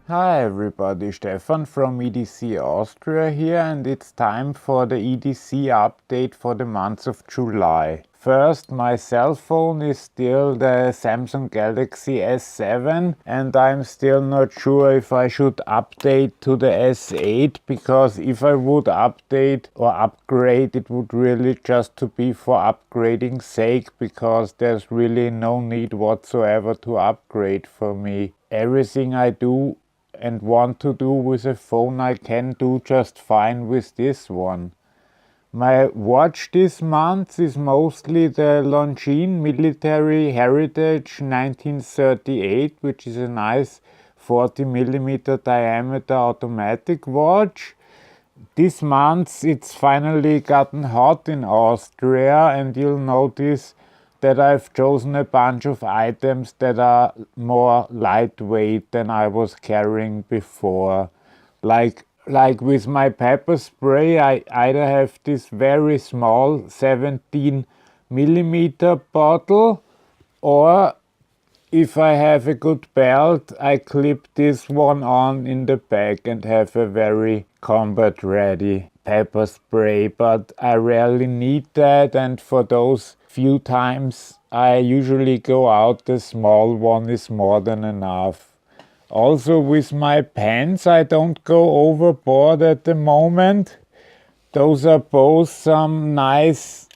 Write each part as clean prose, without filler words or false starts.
Hi everybody, Stefan from EDC Austria here, and it's time for the EDC update for the month of July. First, my cell phone is still the Samsung Galaxy S7 and I'm still not sure if I should update to the S8, because if I would update or upgrade, it would really just to be for upgrading sake, because there's really no need whatsoever to upgrade for me. Everything I do and want to do with a phone I can do just fine with this one. My watch this month is mostly the Longines Military Heritage 1938, which is a nice 40mm diameter automatic watch. This month it's finally gotten hot in Austria, and you'll notice that I've chosen a bunch of items that are more lightweight than I was carrying before. Like with my pepper spray, I either have this very small 17mm bottle, or if I have a good belt, I clip this one on in the back and have a very combat ready pepper spray, but I rarely need that, and for those few times I usually go out, the small one is more than enough. Also with my pens, I don't go overboard at the moment. Those are both some nice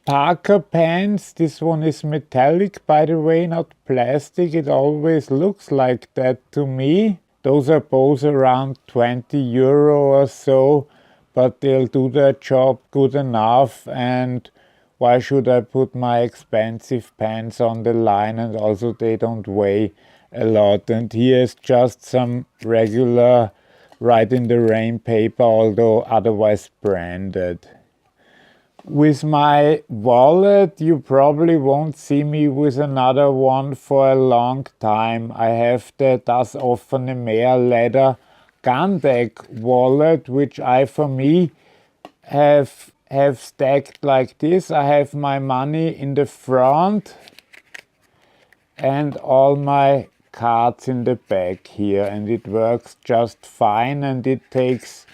Parker pens. This one is metallic, by the way, not plastic. It always looks like that to me. Those are both around 20 euro or so, but they'll do their job good enough, and why should I put my expensive pens on the line? And also they don't weigh a lot. And here's just some regular Write in the Rain paper, although otherwise branded. With my wallet, you probably won't see me with another one for a long time. I have the Das offene Meer leather gun bag wallet, which for me have stacked like this. I have my money in the front and all my cards in the back here, and it works just fine, and it takes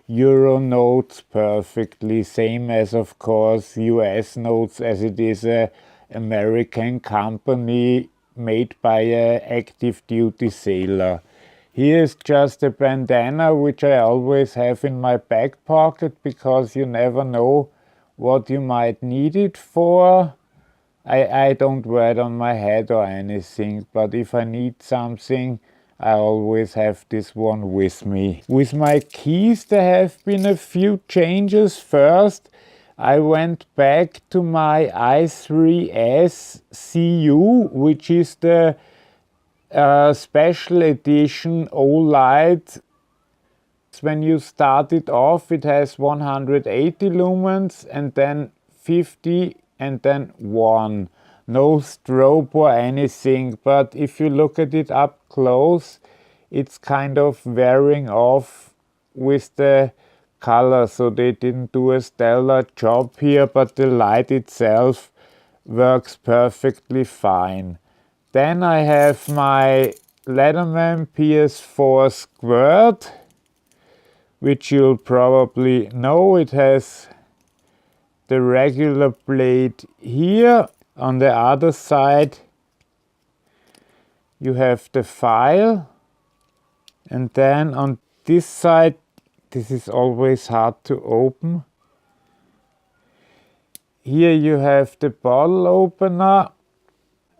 Euro notes perfectly, same as of course US notes, as it is a American company made by a active duty sailor. Here's just a bandana which I always have in my back pocket, because you never know what you might need it for. I don't wear it on my head or anything, but if I need something, I always have this one with me. With my keys there have been a few changes. First, I went back to my i3S CU, which is the special edition OLED. When you start it off, it has 180 lumens and then 50 and then 1. No strobe or anything, but if you look at it up close, it's kind of wearing off with the color, so they didn't do a stellar job here, but the light itself works perfectly fine. Then I have my Leatherman PS4 Squirt, which you'll probably know. It has the regular blade here. On the other side you have the file, and then on this side, this is always hard to open, here you have the bottle opener,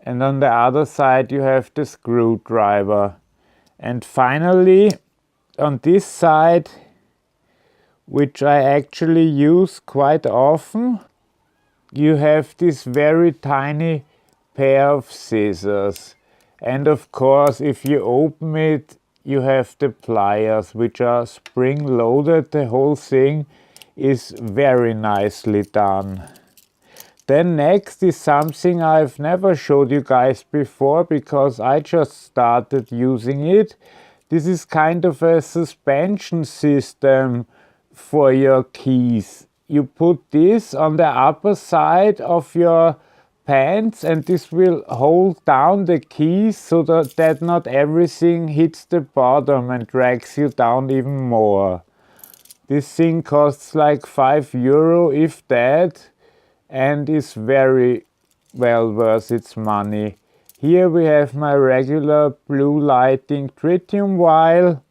and on the other side you have the screwdriver. And finally on this side, which I actually use quite often, you have this very tiny pair of scissors. And of course, if you open it, you have the pliers, which are spring loaded. The whole thing is very nicely done. Then next is something I've never showed you guys before, because I just started using it. This is kind of a suspension system for your keys. you put this on the upper side of your pants, and this will hold down the keys so that not everything hits the bottom and drags you down even more. This thing costs like €5 if that, and is very well worth its money. Here we have my regular blue lighting tritium vial,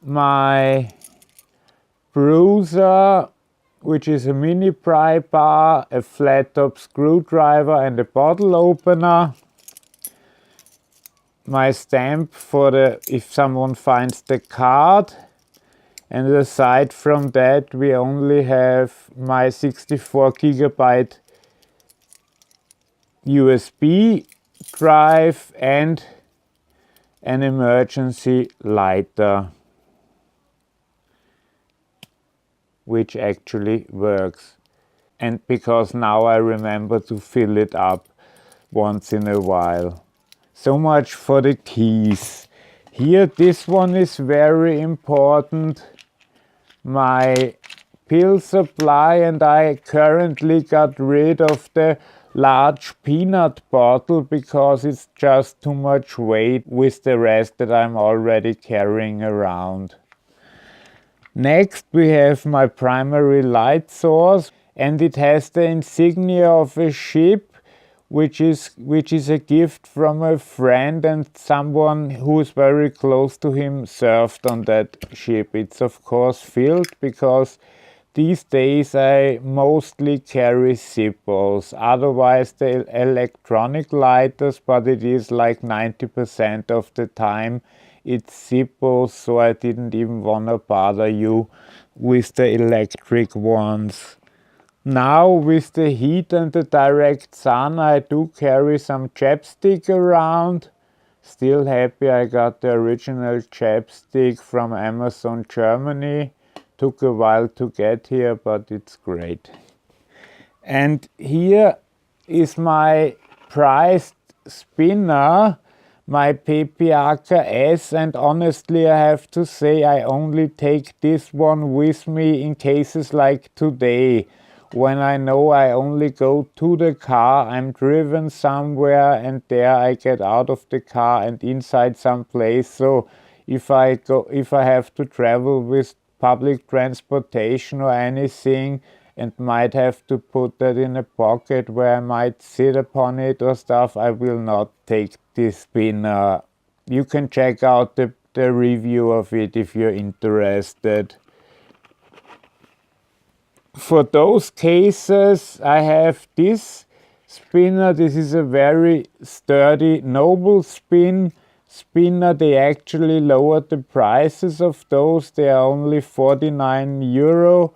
my bruiser, which is a mini pry bar, a flat top screwdriver and a bottle opener, my stamp for if someone finds the card, and aside from that we only have my 64 gigabyte USB drive and an emergency lighter, which actually works. And because now I remember to fill it up once in a while. So much for the keys. Here, this one is very important. My pill supply, and I currently got rid of the large peanut bottle because it's just too much weight with the rest that I'm already carrying around. Next we have my primary light source, and it has the insignia of a ship, which is a gift from a friend, and someone who is very close to him served on that ship. It's of course filled because these days I mostly carry Zippos, otherwise the electronic lighters, but it is like 90% of the time it's Zippos, so I didn't even want to bother you with the electric ones. Now with the heat and the direct sun, I do carry some chapstick around. Still happy I got the original chapstick from Amazon Germany. Took a while to get here, but it's great. And here is my prized spinner, my Pepiaka S, and honestly I have to say I only take this one with me in cases like today, when I know I only go to the car, I'm driven somewhere, and there I get out of the car and inside some place. So if I have to travel with public transportation or anything, and might have to put that in a pocket where I might sit upon it or stuff, I will not take this spinner. You can check out the review of it if you're interested. For those cases, I have this spinner. This is a very sturdy Noble spinner. They actually lowered the prices of those. They are only €49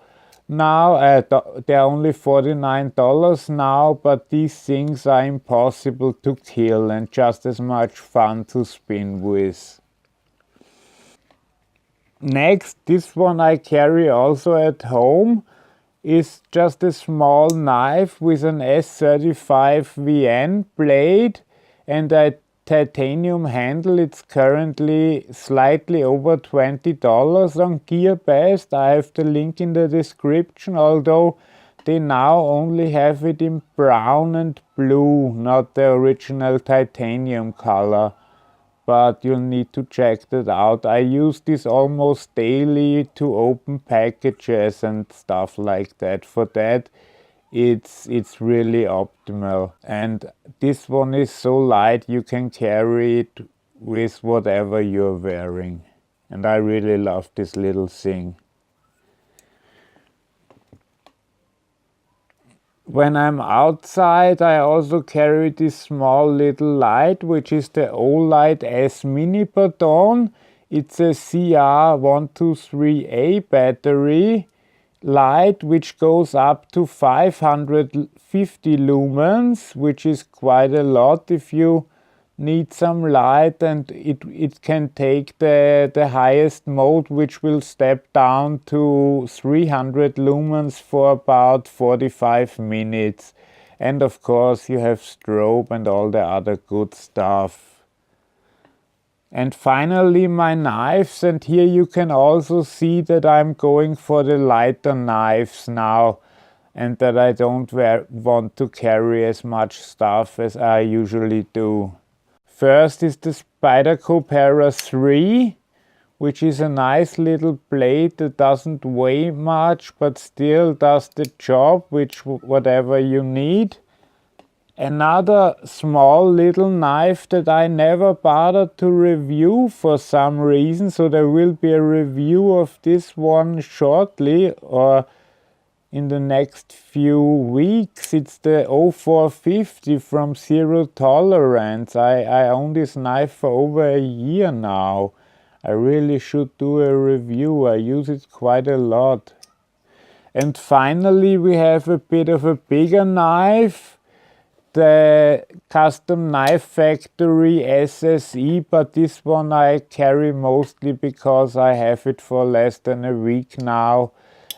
now. They're only $49 now, but these things are impossible to kill and just as much fun to spin with. Next, this one I carry also at home, is just a small knife with an S35VN blade and a titanium handle. It's currently slightly over $20 on GearBest. I have the link in the description, although they now only have it in brown and blue, not the original titanium color. But you'll need to check that out. I use this almost daily to open packages and stuff like that. For that, it's really optimal. And this one is so light you can carry it with whatever you're wearing. And I really love this little thing. When I'm outside, I also carry this small little light, which is the Olight S Mini Baton. It's a CR123A battery light, which goes up to 550 lumens, which is quite a lot if you need some light, and it can take the highest mode, which will step down to 300 lumens for about 45 minutes. And of course you have strobe and all the other good stuff. And finally my knives, and here you can also see that I'm going for the lighter knives now, and that I don't want to carry as much stuff as I usually do. First is the Spyderco Para 3, which is a nice little blade that doesn't weigh much but still does the job, whatever you need. Another small little knife that I never bothered to review for some reason, so there will be a review of this one shortly or in the next few weeks. It's the 0450 from Zero Tolerance. I own this knife for over a year now. I really should do a review. I use it quite a lot. And finally we have a bit of a bigger knife, the Custom Knife Factory SSE, but this one I carry mostly because I have it for less than a week now.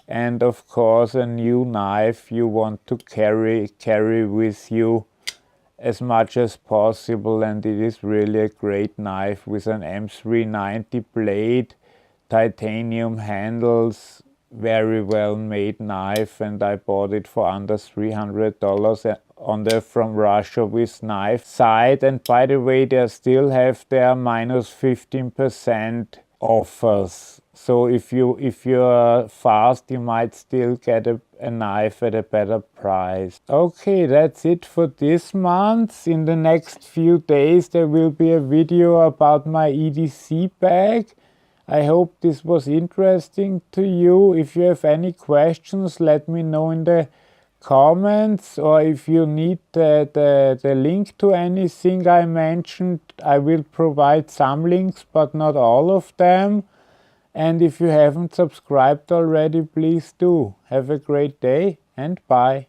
And of course a new knife you want to carry with you as much as possible, and it is really a great knife with an M390 blade, titanium handles, very well made knife, and I bought it for under $300 on the From Russia with Knife site. And by the way, they still have their minus 15% offers, so if you're fast, you might still get a knife at a better price. Okay, that's it for this month. In the next few days there will be a video about my EDC bag. I hope this was interesting to you. If you have any questions, let me know in the comments, or if you need the link to anything I mentioned, I will provide some links but not all of them. And if you haven't subscribed already, please do. Have a great day and bye.